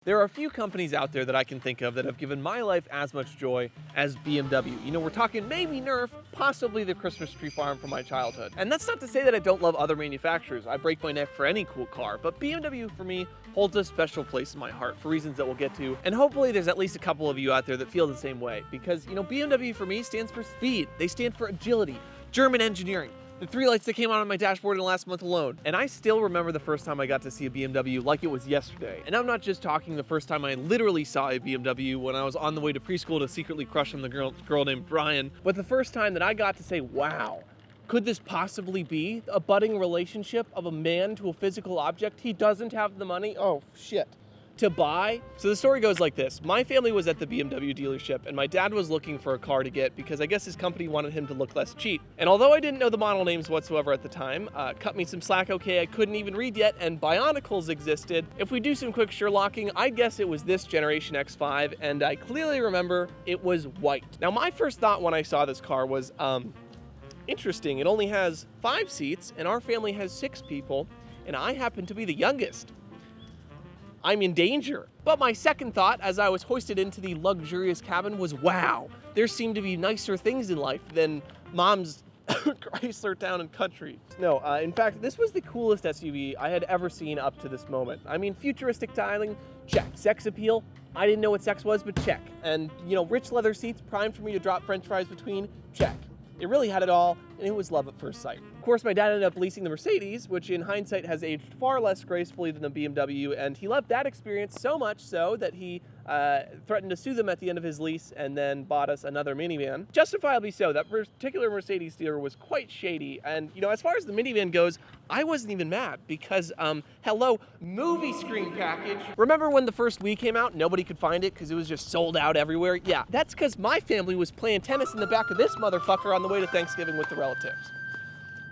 There are a few companies out there that I can think of that have given my life as much joy as BMW. You know, we're talking maybe Nerf, possibly the Christmas tree farm from my childhood. And that's not to say that I don't love other manufacturers. I break my neck for any cool car, but BMW for me holds a special place in my heart for reasons that we'll get to. And hopefully there's at least a couple of you out there that feel the same way, because, you know, BMW for me stands for speed. They stand for agility, German engineering, the three lights that came on my dashboard in the last month alone. And I still remember the first time I got to see a BMW like it was yesterday. And I'm not just talking the first time I literally saw a BMW when I was on the way to preschool to secretly crush on the girl named Brian, but the first time that I got to say, wow, could this possibly be a budding relationship of a man to a physical object he doesn't have the money, oh shit, to buy? So the story goes like this. My family was at the BMW dealership and my dad was looking for a car to get because I guess his company wanted him to look less cheap. And although I didn't know the model names whatsoever at the time, cut me some slack, okay, I couldn't even read yet and Bionicles existed. If we do some quick Sherlocking, I guess it was this generation X5 and I clearly remember it was white. Now my first thought when I saw this car was, interesting, it only has 5 seats and our family has 6 people and I happen to be the youngest. I'm in danger. But my second thought as I was hoisted into the luxurious cabin was, wow, there seem to be nicer things in life than Mom's Chrysler Town and Country. No, in fact, this was the coolest SUV I had ever seen up to this moment. I mean, futuristic styling, check. Sex appeal, I didn't know what sex was, but check. And, you know, rich leather seats primed for me to drop french fries between, check. It really had it all, and it was love at first sight. Of course, my dad ended up leasing the Mercedes, which in hindsight has aged far less gracefully than the BMW, and he loved that experience so much so that he threatened to sue them at the end of his lease and then bought us another minivan. Justifiably so. That particular Mercedes dealer was quite shady, and, you know, as far as the minivan goes, I wasn't even mad because, hello, movie screen package. Remember when the first Wii came out, nobody could find it because it was just sold out everywhere? Yeah, that's because my family was playing tennis in the back of this motherfucker on the way to Thanksgiving with the relatives.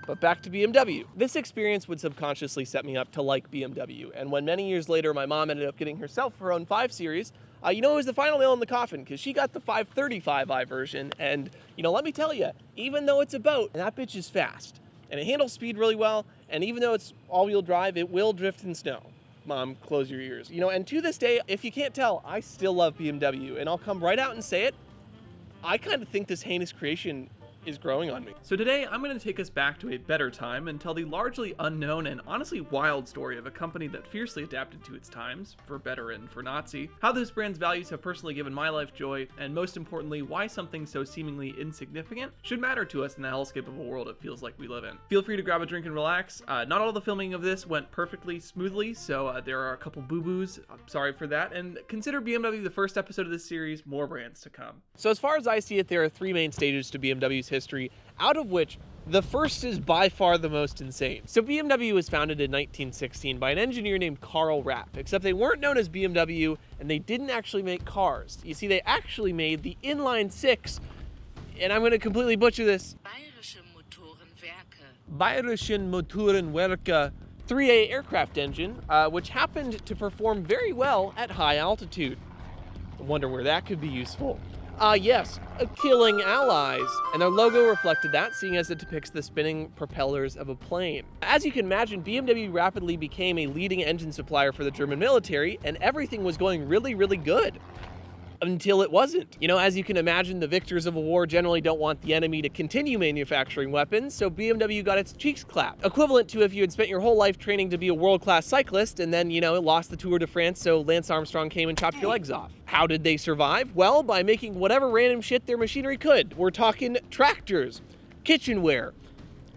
But back to BMW. This experience would subconsciously set me up to like BMW, and when many years later my mom ended up getting herself her own 5 Series, you know, it was the final nail in the coffin because she got the 535i version, and, you know, let me tell you, even though it's a boat, that bitch is fast, and it handles speed really well, and even though it's all-wheel drive, it will drift in snow. Mom, close your ears. You know, and to this day, if you can't tell, I still love BMW, and I'll come right out and say it, I kind of think this heinous creation is growing on me. So today I'm going to take us back to a better time and tell the largely unknown and honestly wild story of a company that fiercely adapted to its times, for better and for Nazi, how this brand's values have personally given my life joy, and most importantly, why something so seemingly insignificant should matter to us in the hellscape of a world it feels like we live in. Feel free to grab a drink and relax. Not all the filming of this went perfectly smoothly, so there are a couple boo-boos. I'm sorry for that, and consider BMW the first episode of this series, more brands to come. So as far as I see it, there are 3 main stages to BMW's history, out of which the first is by far the most insane. So BMW was founded in 1916 by an engineer named Karl Rapp, except they weren't known as BMW and they didn't actually make cars. You see, they actually made the inline 6, and I'm going to completely butcher this, Bayerischen Motorenwerke 3A aircraft engine, which happened to perform very well at high altitude. I wonder where that could be useful. Yes, killing allies. And their logo reflected that, seeing as it depicts the spinning propellers of a plane. As you can imagine, BMW rapidly became a leading engine supplier for the German military, and everything was going really, really good. Until it wasn't. You know, as you can imagine, the victors of a war generally don't want the enemy to continue manufacturing weapons, so BMW got its cheeks clapped. Equivalent to if you had spent your whole life training to be a world-class cyclist and then, you know, lost the Tour de France, so Lance Armstrong came and chopped your legs off. How did they survive? Well, by making whatever random shit their machinery could. We're talking tractors, kitchenware,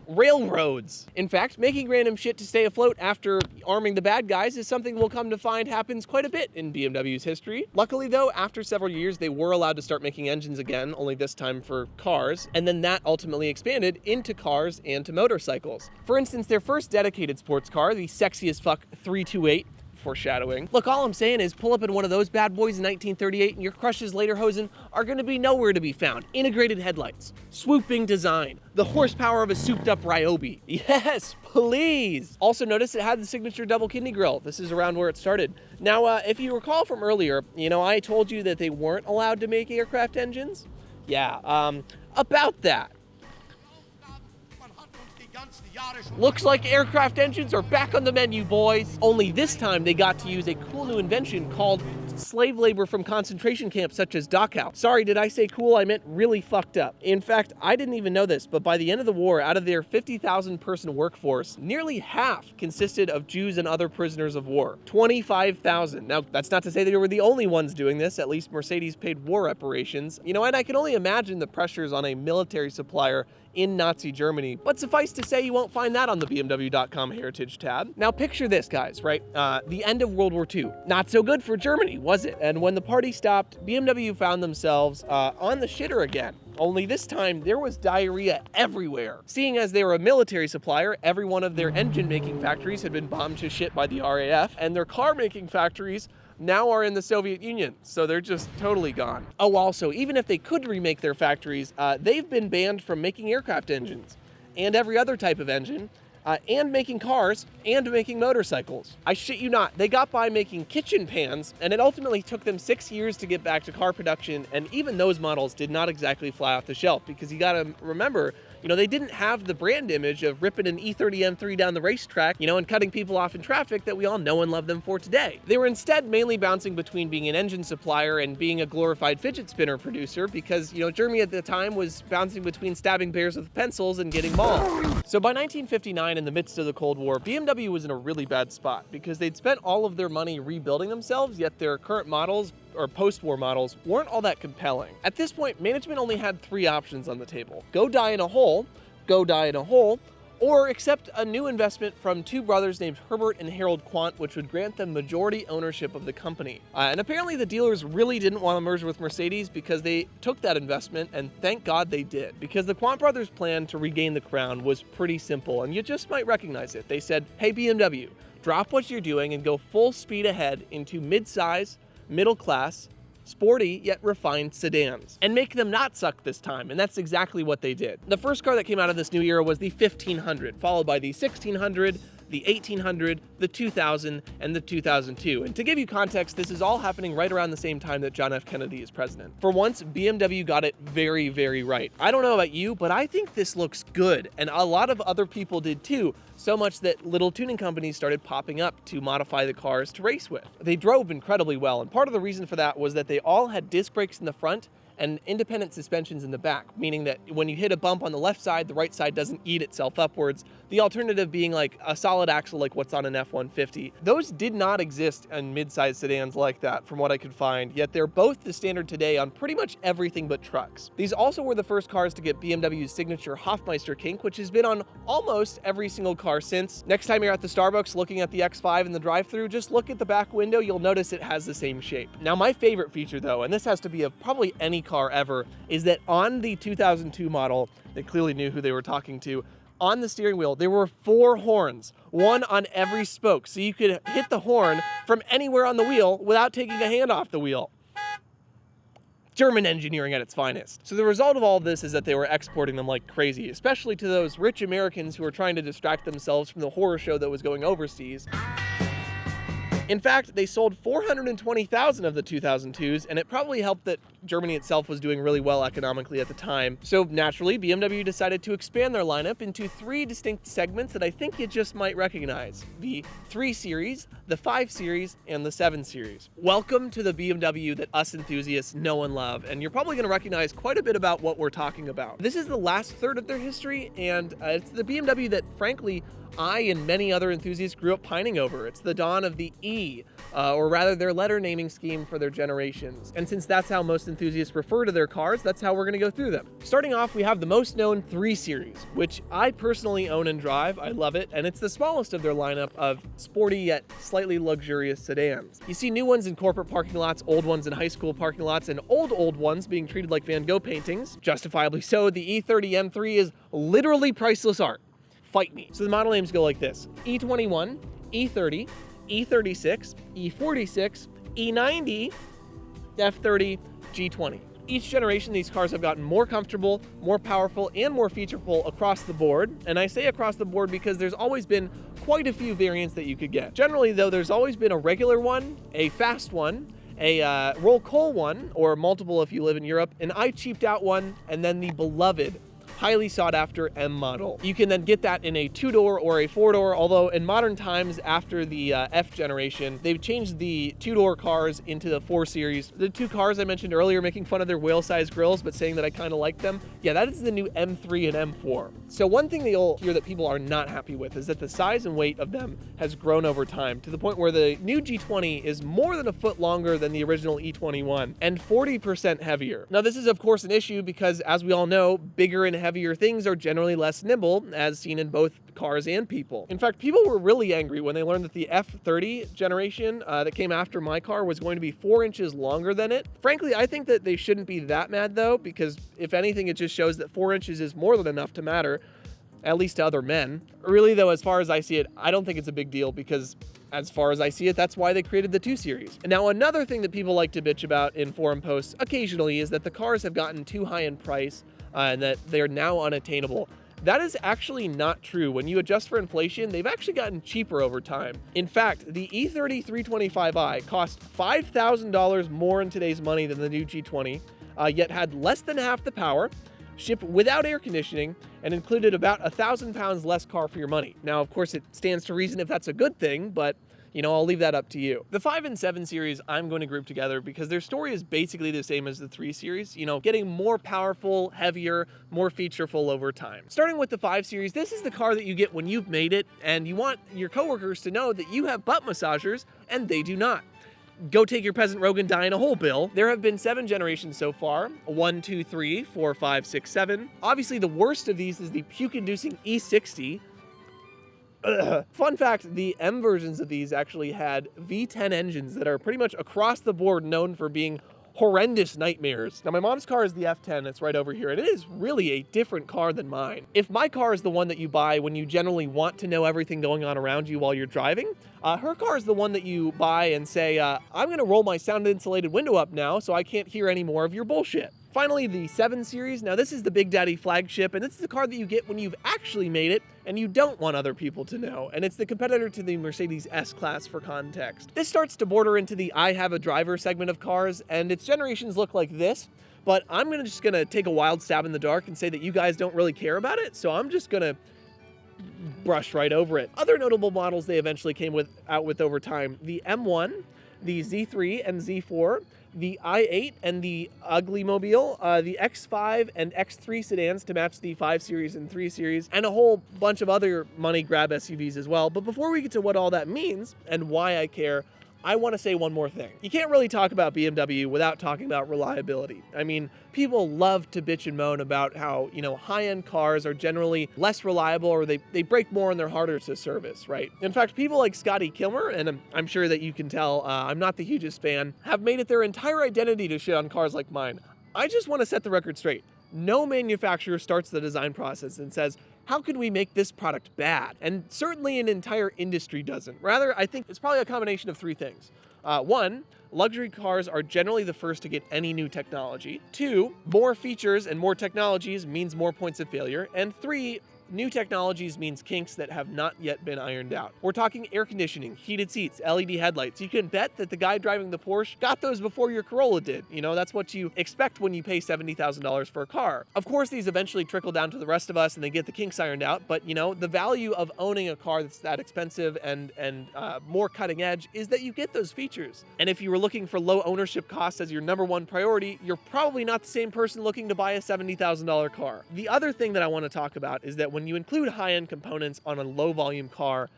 railroads. In fact, making random shit to stay afloat after arming the bad guys is something we'll come to find happens quite a bit in BMW's history. Luckily though, after several years, they were allowed to start making engines again, only this time for cars, and then that ultimately expanded into cars and to motorcycles. For instance, their first dedicated sports car, the sexy as fuck 328, foreshadowing. Look, all I'm saying is pull up in one of those bad boys in 1938 and your crush's lederhosen are going to be nowhere to be found. Integrated headlights, swooping design, the horsepower of a souped up Ryobi. Yes, please. Also notice it had the signature double kidney grille. This is around where it started. Now, if you recall from earlier, you know, I told you that they weren't allowed to make aircraft engines. Yeah, about that. Looks like aircraft engines are back on the menu, boys. Only this time they got to use a cool new invention called slave labor from concentration camps such as Dachau. Sorry, did I say cool? I meant really fucked up. In fact, I didn't even know this, but by the end of the war, out of their 50,000 person workforce, nearly half consisted of Jews and other prisoners of war. 25,000. Now, that's not to say they were the only ones doing this. At least Mercedes paid war reparations. You know, and I can only imagine the pressures on a military supplier in Nazi Germany, but suffice to say you won't find that on the BMW.com heritage tab. Now picture this, guys, right? The end of World War II. Not so good for Germany, was it? And when the party stopped, BMW found themselves on the shitter again. Only this time, there was diarrhea everywhere. Seeing as they were a military supplier, every one of their engine-making factories had been bombed to shit by the RAF, and their car-making factories now are in the Soviet Union, so they're just totally gone. Oh, also, even if they could remake their factories, they've been banned from making aircraft engines and every other type of engine, and making cars and making motorcycles. I shit you not, they got by making kitchen pans, and it ultimately took them 6 years to get back to car production, and even those models did not exactly fly off the shelf, because you gotta remember, you know, they didn't have the brand image of ripping an E30 M3 down the racetrack, you know, and cutting people off in traffic that we all know and love them for today. They were instead mainly bouncing between being an engine supplier and being a glorified fidget spinner producer because, you know, Germany at the time was bouncing between stabbing bears with pencils and getting mauled. So by 1959, in the midst of the Cold War, BMW was in a really bad spot because they'd spent all of their money rebuilding themselves, yet their current models or post-war models weren't all that compelling. At this point, management only had 3 options on the table: go die in a hole, or accept a new investment from 2 brothers named Herbert and Harold Quant, which would grant them majority ownership of the company. And apparently the dealers really didn't want to merge with Mercedes because they took that investment, and thank God they did. Because the Quant brothers' plan to regain the crown was pretty simple, and you just might recognize it. They said, hey BMW, drop what you're doing and go full speed ahead into mid-size, middle class, sporty yet refined sedans, and make them not suck this time, and that's exactly what they did. The first car that came out of this new era was the 1500, followed by the 1600, the 1800, the 2000, and the 2002. And to give you context, this is all happening right around the same time that John F. Kennedy is president. For once, BMW got it very, very right. I don't know about you, but I think this looks good, and a lot of other people did too, so much that little tuning companies started popping up to modify the cars to race with. They drove incredibly well, and part of the reason for that was that they all had disc brakes in the front and independent suspensions in the back, meaning that when you hit a bump on the left side, the right side doesn't eat itself upwards. The alternative being like a solid axle like what's on an F-150. Those did not exist in mid-size sedans like that from what I could find, yet they're both the standard today on pretty much everything but trucks. These also were the first cars to get BMW's signature Hofmeister kink, which has been on almost every single car since. Next time you're at the Starbucks looking at the X5 in the drive-thru, just look at the back window, you'll notice it has the same shape. Now my favorite feature though, and this has to be of probably any car ever, is that on the 2002 model, they clearly knew who they were talking to, on the steering wheel, there were 4 horns, 1 on every spoke, so you could hit the horn from anywhere on the wheel without taking a hand off the wheel. German engineering at its finest. So the result of all of this is that they were exporting them like crazy, especially to those rich Americans who were trying to distract themselves from the horror show that was going overseas. In fact, they sold 420,000 of the 2002s, and it probably helped that Germany itself was doing really well economically at the time. So naturally, BMW decided to expand their lineup into 3 distinct segments that I think you just might recognize: the 3 Series, the 5 Series, and the 7 Series. Welcome to the BMW that us enthusiasts know and love, and you're probably going to recognize quite a bit about what we're talking about. This is the last third of their history, and it's the BMW that, frankly, I and many other enthusiasts grew up pining over. It's the dawn of the E, or rather their letter naming scheme for their generations. And since that's how most enthusiasts refer to their cars, that's how we're going to go through them. Starting off, we have the most known 3 Series, which I personally own and drive. I love it, and it's the smallest of their lineup of sporty yet slightly luxurious sedans. You see new ones in corporate parking lots, old ones in high school parking lots, and old ones being treated like Van Gogh paintings. Justifiably so, the E30 M3 is literally priceless art. Fight me. So the model names go like this: E21, E30, E36, E46, E90, F30, G20. Each generation, these cars have gotten more comfortable, more powerful, and more featureful across the board. And I say across the board because there's always been quite a few variants that you could get. Generally, though, there's always been a regular one, a fast one, a roll coal one, or multiple if you live in Europe, an I cheaped out one, and then the beloved highly sought after M model. You can then get that in a 2-door or a 4-door, although in modern times after the F generation, they've changed the 2-door cars into the 4 Series. The 2 cars I mentioned earlier, making fun of their whale-sized grills, but saying that I kind of like them. Yeah, that is the new M3 and M4. So one thing that you'll hear that people are not happy with is that the size and weight of them has grown over time to the point where the new G20 is more than a foot longer than the original E21 and 40% heavier. Now, this is of course an issue because, as we all know, bigger and heavier things are generally less nimble, as seen in both cars and people. In fact, people were really angry when they learned that the F30 generation that came after my car was going to be 4 inches longer than it. Frankly, I think that they shouldn't be that mad though, because if anything, it just shows that 4 inches is more than enough to matter, at least to other men. Really though, as far as I see it, I don't think it's a big deal because as far as I see it, that's why they created the 2 Series. And now another thing that people like to bitch about in forum posts occasionally is that the cars have gotten too high in price and that they're now unattainable. That is actually not true. When you adjust for inflation, they've actually gotten cheaper over time. In fact, the E30 325i cost $5,000 more in today's money than the new G20, yet had less than half the power, shipped without air conditioning, and included about 1,000 pounds less car for your money. Now, of course, it stands to reason if that's a good thing, but I'll leave that up to you. The 5 and 7 Series I'm going to group together because their story is basically the same as the 3 Series, getting more powerful, heavier, more featureful over time. Starting with the 5 Series, this is the car that you get when you've made it and you want your coworkers to know that you have butt massagers and they do not. Go take your peasant Rogan die in a hole, Bill. There have been 7 generations so far. 1, 2, 3, 4, 5, 6, 7. Obviously, the worst of these is the puke-inducing E60. Fun fact, the M versions of these actually had V10 engines that are pretty much across the board known for being horrendous nightmares. Now, my mom's car is the F10, it's right over here, and it is really a different car than mine. If my car is the one that you buy when you generally want to know everything going on around you while you're driving, her car is the one that you buy and say, I'm gonna roll my sound insulated window up now so I can't hear any more of your bullshit. Finally, the 7 Series. Now, this is the Big Daddy flagship, and this is the car that you get when you've actually made it and you don't want other people to know, and it's the competitor to the Mercedes S-Class for context. This starts to border into the I have a driver segment of cars, and its generations look like this, but I'm just gonna take a wild stab in the dark and say that you guys don't really care about it, so I'm just gonna brush right over it. Other notable models they eventually came out with over time: the M1, the Z3 and Z4, the i8 and the Ugly Mobile, the X5 and X3 sedans to match the 5 Series and 3 Series, and a whole bunch of other money grab SUVs as well. But before we get to what all that means and why I care, I want to say one more thing. You can't really talk about BMW without talking about reliability. I mean, people love to bitch and moan about how, high-end cars are generally less reliable or they break more and they're harder to service, right? In fact, people like Scotty Kilmer, and I'm sure that you can tell I'm not the hugest fan, have made it their entire identity to shit on cars like mine. I just want to set the record straight. No manufacturer starts the design process and says, how can we make this product bad? And certainly an entire industry doesn't. Rather, I think it's probably a combination of 3 things. 1, luxury cars are generally the first to get any new technology. 2, more features and more technologies means more points of failure. And 3, new technologies means kinks that have not yet been ironed out. We're talking air conditioning, heated seats, LED headlights. You can bet that the guy driving the Porsche got those before your Corolla did. That's what you expect when you pay $70,000 for a car. Of course, these eventually trickle down to the rest of us and they get the kinks ironed out, but the value of owning a car that's that expensive and more cutting edge is that you get those features. And if you were looking for low ownership costs as your #1 priority, you're probably not the same person looking to buy a $70,000 car. The other thing that I want to talk about is that when you include high-end components on a low-volume car,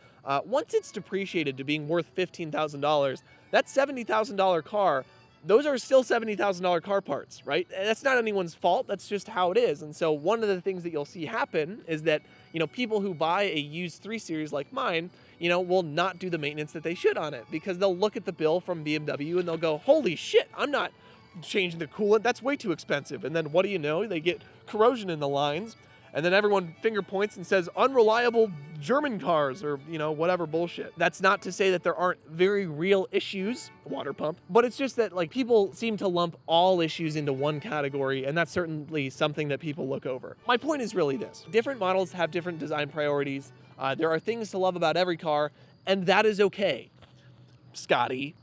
once it's depreciated to being worth $15,000, that $70,000 car, those are still $70,000 car parts, right? And that's not anyone's fault. That's just how it is. And so one of the things that you'll see happen is that, people who buy a used 3 Series like mine, will not do the maintenance that they should on it because they'll look at the bill from BMW and they'll go, holy shit, I'm not changing the coolant. That's way too expensive. And then what do you know? They get corrosion in the lines. And then everyone finger points and says, unreliable German cars or, whatever bullshit. That's not to say that there aren't very real issues, water pump, but it's just that people seem to lump all issues into one category, and that's certainly something that people look over. My point is really this. Different models have different design priorities. There are things to love about every car, and that is okay. Scotty,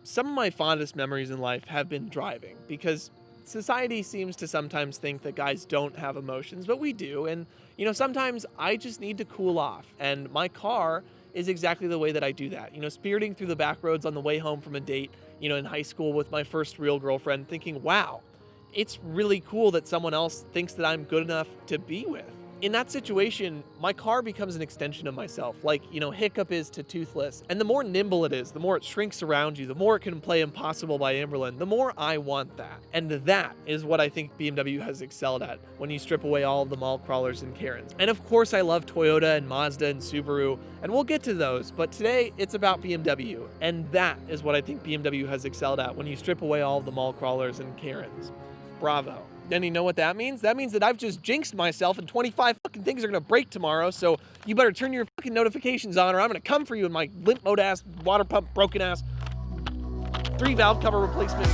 some of my fondest memories in life have been driving because Society seems to sometimes think that guys don't have emotions, but we do. And, sometimes I just need to cool off. And my car is exactly the way that I do that. Spiriting through the back roads on the way home from a date, in high school with my first real girlfriend, thinking, wow, it's really cool that someone else thinks that I'm good enough to be with. In that situation, my car becomes an extension of myself, like, Hiccup is to Toothless. And the more nimble it is, the more it shrinks around you, the more it can play Impossible by Amberlin, the more I want that. And that is what I think BMW has excelled at when you strip away all of the mall crawlers and Karens. And of course, I love Toyota and Mazda and Subaru, and we'll get to those, but today it's about BMW. And that is what I think BMW has excelled at when you strip away all of the mall crawlers and Karens. Bravo. And you know what that means? That means that I've just jinxed myself and 25 fucking things are gonna break tomorrow, so you better turn your fucking notifications on or I'm gonna come for you in my limp mode ass, water pump broken ass, 3 valve cover replacement.